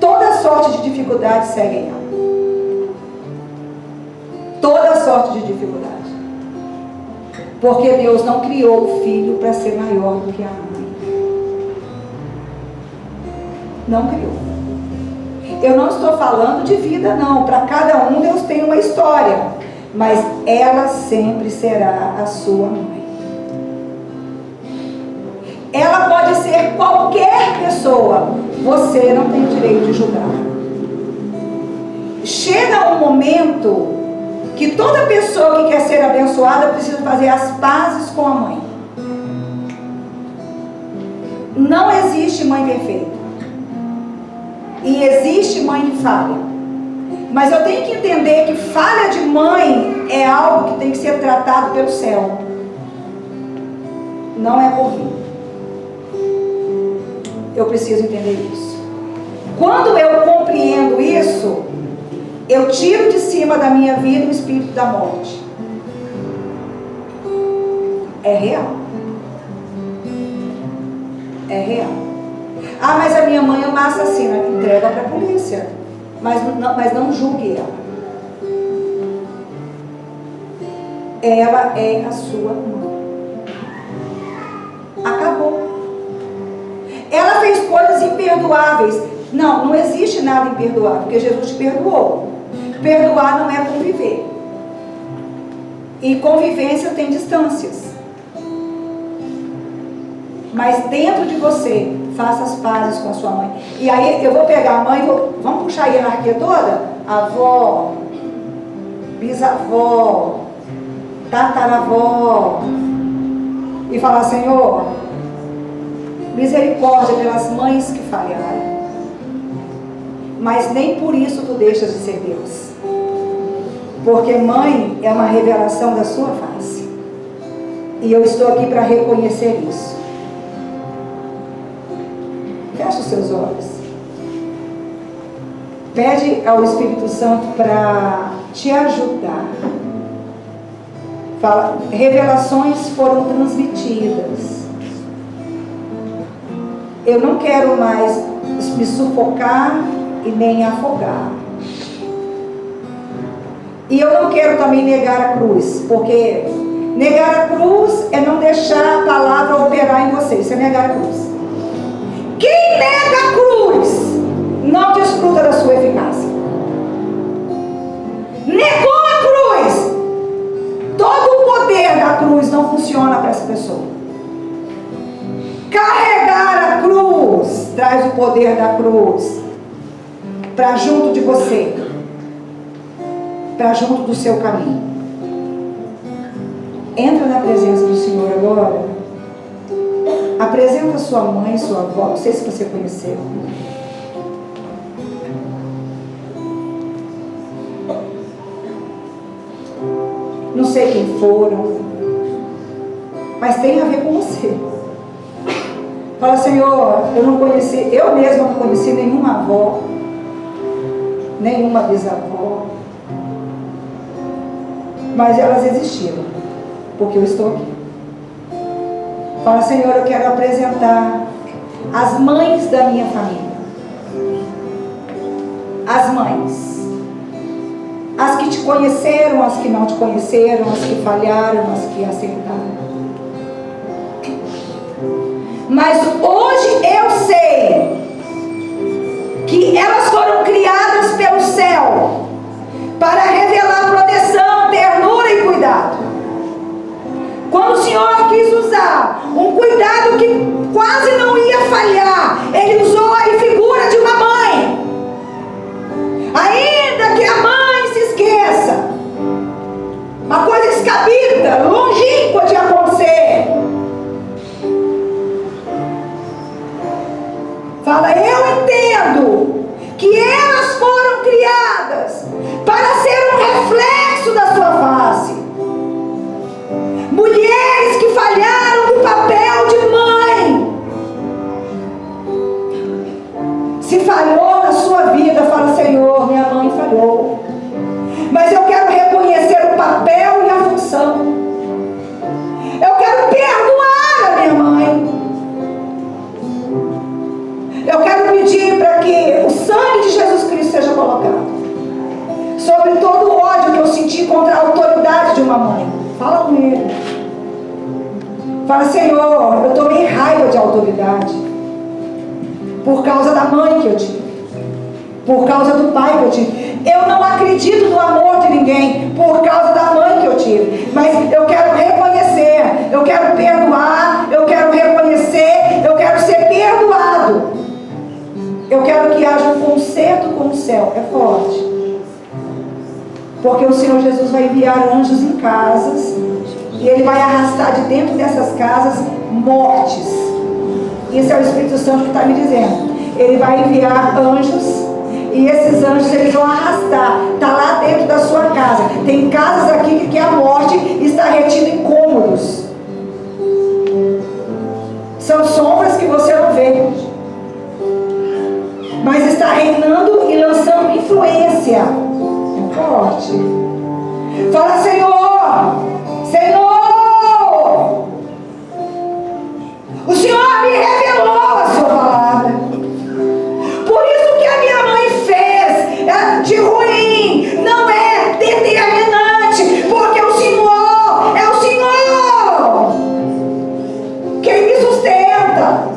toda sorte de dificuldade seguem ela. Toda sorte de dificuldade. Porque Deus não criou o filho para ser maior do que a mãe. Não criou. Eu não estou falando de vida, não. Para cada um Deus tem uma história. Mas ela sempre será a sua mãe. Ela pode ser qualquer pessoa. Você não tem o direito de julgar. Chega um momento que toda pessoa que quer ser abençoada precisa fazer as pazes com a mãe. Não existe mãe perfeita. E existe mãe que falha. Mas eu tenho que entender que falha de mãe é algo que tem que ser tratado pelo céu. não é por mim. Eu preciso entender isso. Quando eu compreendo isso, eu tiro de cima da minha vida o espírito da morte. É real. É real. Ah, mas a minha mãe é uma assassina. Entrega para a polícia. Mas não julgue ela. Ela é a sua mãe. Acabou. Ela fez coisas imperdoáveis. Não existe nada imperdoável, porque Jesus te perdoou. Perdoar não é conviver. E convivência tem distâncias. Mas dentro de você, faça as pazes com a sua mãe. E aí eu vou pegar a mãe, vamos puxar a hierarquia toda? Avó, bisavó, tataravó, e falar: Senhor, misericórdia pelas mães que falharam, mas nem por isso tu deixas de ser Deus, porque mãe é uma revelação da sua face, e eu estou aqui para reconhecer isso. Fecha os seus olhos, pede ao Espírito Santo para te ajudar. Fala, revelações foram transmitidas. Eu não quero mais me sufocar e nem afogar. E eu não quero também negar a cruz, porque negar a cruz é não deixar a palavra operar em você. Isso é negar a cruz. Quem nega a cruz não desfruta da sua eficácia. Negou a cruz, todo o poder da cruz não funciona para essa pessoa. Carregar a cruz traz o poder da cruz para junto de você, para junto do seu caminho. Entra na presença do Senhor agora. Apresenta sua mãe, sua avó. Não sei se você conheceu. Não sei quem foram, mas tem a ver com você. Fala: Senhor, eu mesma não conheci nenhuma avó, nenhuma bisavó, mas elas existiram, porque eu estou aqui. Fala: Senhor, eu quero apresentar as mães da minha família. As mães. As que te conheceram, as que não te conheceram, as que falharam, as que aceitaram. Mas hoje eu sei que elas foram criadas pelo céu para revelar proteção, ternura e cuidado. Quando o Senhor quis usar um cuidado que quase não ia falhar, Ele usou a figura de uma mãe. Ainda que a mãe se esqueça, uma coisa descabida, longínqua de acontecer. Fala: eu entendo que elas foram criadas para ser um reflexo da sua face. Mulheres que falharam no papel de mãe. Se falhou na sua vida, fala: Senhor, minha mãe falhou, mas eu quero reconhecer o papel e a função. Eu quero perdoar a minha mãe. Eu quero pedir para que o sangue de Jesus Cristo seja colocado sobre todo o ódio que eu senti contra a autoridade de uma mãe. Fala com Ele. Fala: Senhor, eu tomei raiva de autoridade por causa da mãe que eu tive, por causa do pai que eu tive. Eu não acredito no amor de ninguém por causa da mãe que eu tive, mas eu quero reconhecer, eu quero perdoar, eu quero reconhecer, eu quero ser perdoado. Eu quero que haja um concerto com o céu. É forte, porque o Senhor Jesus vai enviar anjos em casas, e Ele vai arrastar de dentro dessas casas mortes. Isso é o Espírito Santo que está me dizendo. Ele vai enviar anjos, e esses anjos eles vão arrastar. Está lá dentro da sua casa. Tem casas aqui que a morte está retida em cômodos. obediência é forte. Fala, Senhor, Senhor, o Senhor me revelou a sua palavra. Por isso que a minha mãe fez de ruim não é determinante, porque o Senhor é o Senhor quem me sustenta.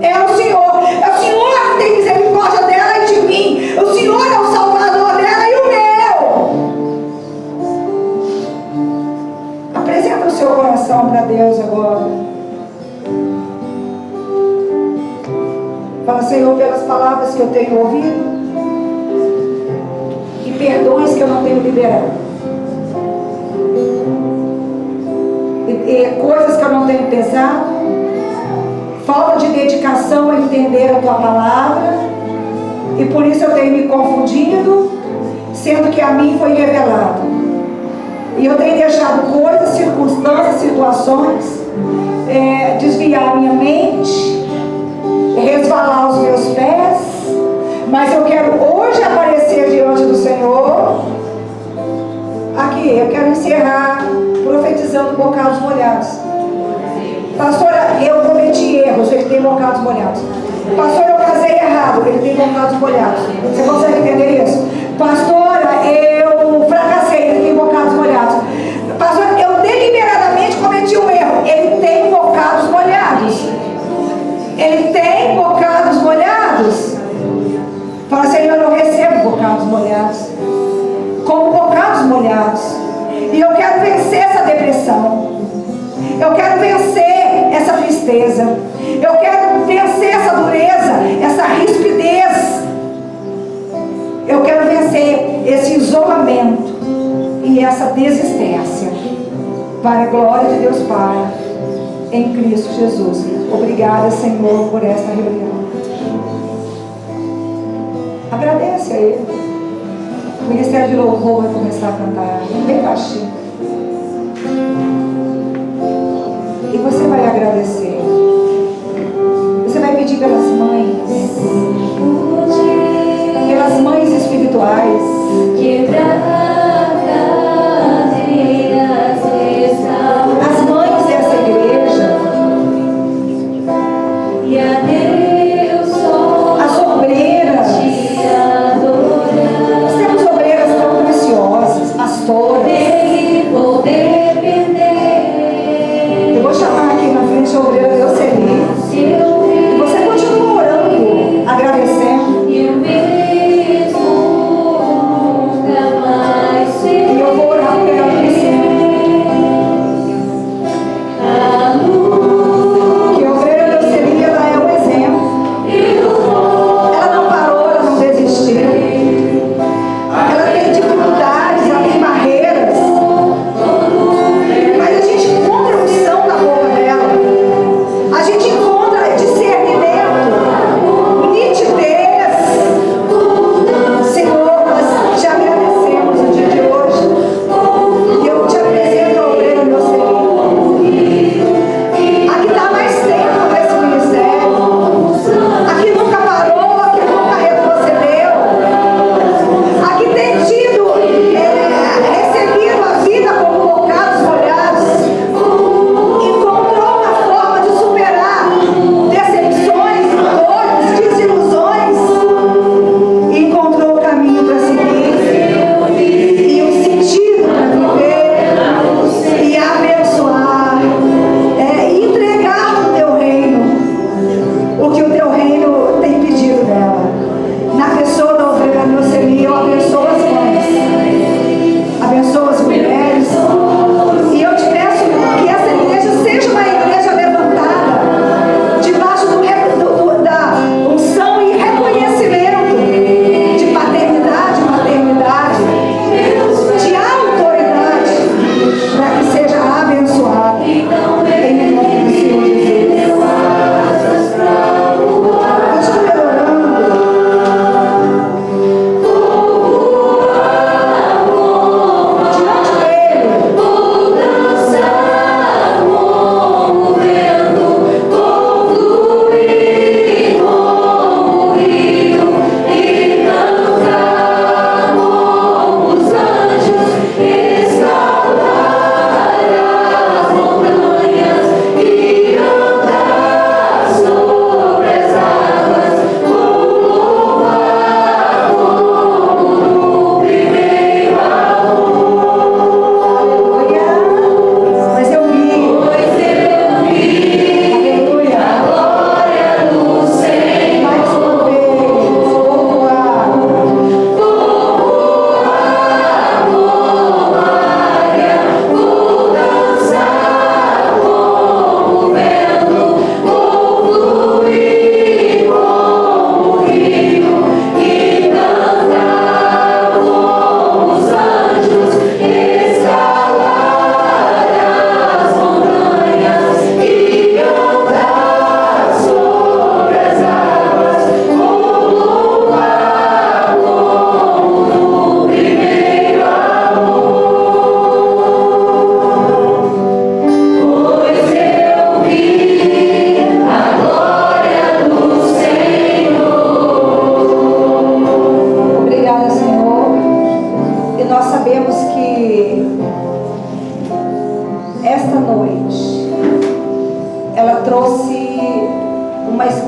É o Senhor que tem misericórdia dela e de mim. O Senhor é o Salvador dela e o meu. Apresenta o seu coração para Deus agora. Fala, Senhor, pelas palavras que eu tenho ouvido e perdões que eu não tenho liberado, e coisas que eu não tenho pesado, falta de dedicação a entender a tua palavra, e por isso eu tenho me confundido, sendo que a mim foi revelado, e eu tenho deixado coisas, circunstâncias, situações desviar a minha mente, resvalar os meus pés. Mas eu quero hoje aparecer diante do Senhor. Aqui, eu quero encerrar profetizando bocados molhados. Pastora, eu cometi erros, ele tem bocados molhados. Pastora, eu casei errado, ele tem bocados molhados. Você consegue entender isso? Pastora, eu fracassei, ele tem bocados molhados. Pastora, eu deliberadamente cometi um erro, ele tem bocados molhados. Ele tem bocados molhados. Fala, Senhor, eu recebo bocados molhados, como bocados molhados. E eu quero vencer essa depressão. Eu quero vencer essa tristeza. Eu quero vencer essa dureza, essa rispidez. Eu quero vencer esse isolamento e essa desistência. Para a glória de Deus Pai, em Cristo Jesus. Obrigada, Senhor, por esta reunião. Agradece a Ele. O Ministério de Louvor vai começar a cantar bem baixinho. E você vai agradecer. Você vai pedir pelas mães. Pelas mães espirituais. As mães dessa igreja. As obreiras. Nós temos obreiras tão preciosas, pastoras. Eu vou chamar aqui na frente a obreira Deus. E você continua orando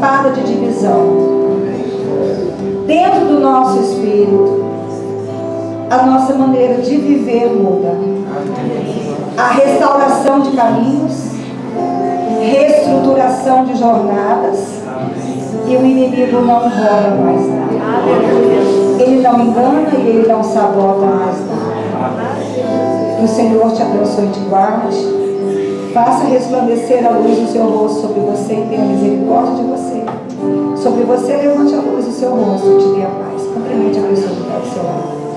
espada de divisão. Dentro do nosso espírito, a nossa maneira de viver muda. A restauração de caminhos, reestruturação de jornadas, e o inimigo não rouba mais nada. Ele não engana e ele não sabota mais nada. Que o Senhor te abençoe e te guarde. Faça resplandecer a luz do seu rosto sobre você e tenha misericórdia de você. Sobre você levante a luz do seu rosto e te dê a paz. Cumprimente a pessoa que está do seu lado.